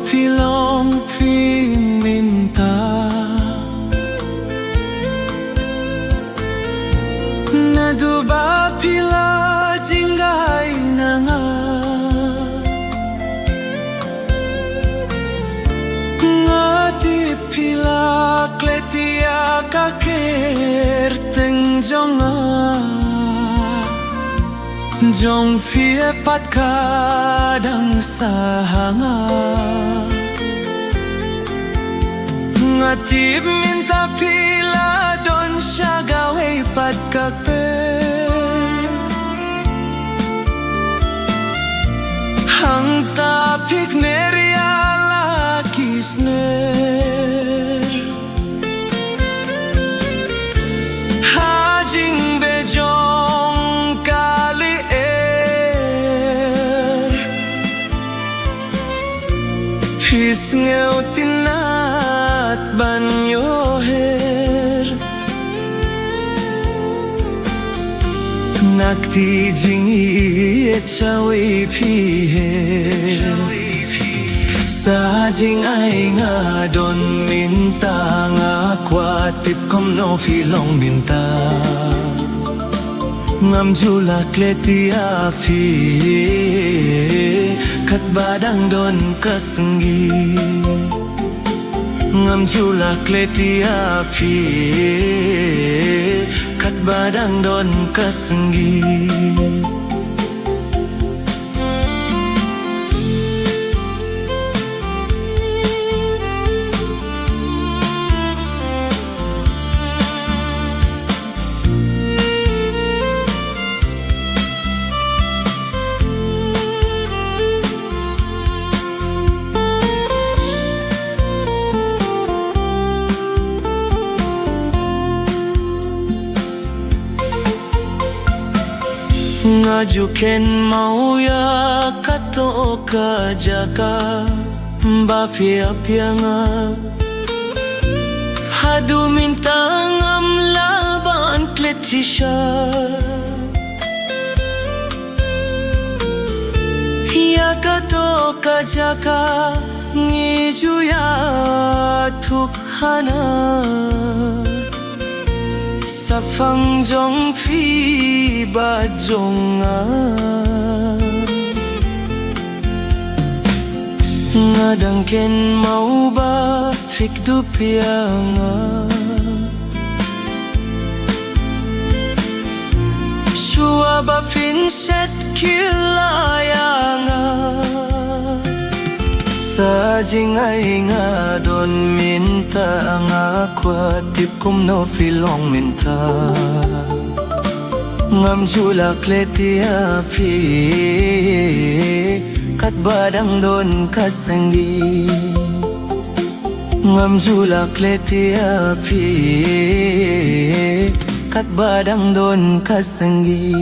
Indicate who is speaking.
Speaker 1: pilong minta na duba pila jingay na nga ngati pila kletia kaker teng jonga jong pie pat kadang sahanga ngati minta pila don siya gawe pat kaper hang tapik neria lakisner hajing bejong kali pis ngeu tinat banyo her nakti jingi chawe phi her sa jing ai nga don minta nga kwatip kom no filong minta ngam jula kletia phi kat badang don kasenggi ngam jula kletia phi kat badang don kasenggi ngajuken mau ya kato ka jaka ba pia pianga hadu minta ngam laban kletisha ya kato ka jaka ngiju ya tukhana safang jong phi ba jonga ngadang ken mau ba fik du pianga shua ba fin set kilayanga sa jingay nga don minta nga kwatip kum no filong minta ngam jula kletia phi kat badang don kasenggi ngam jula kletia phi kat badang don kasenggi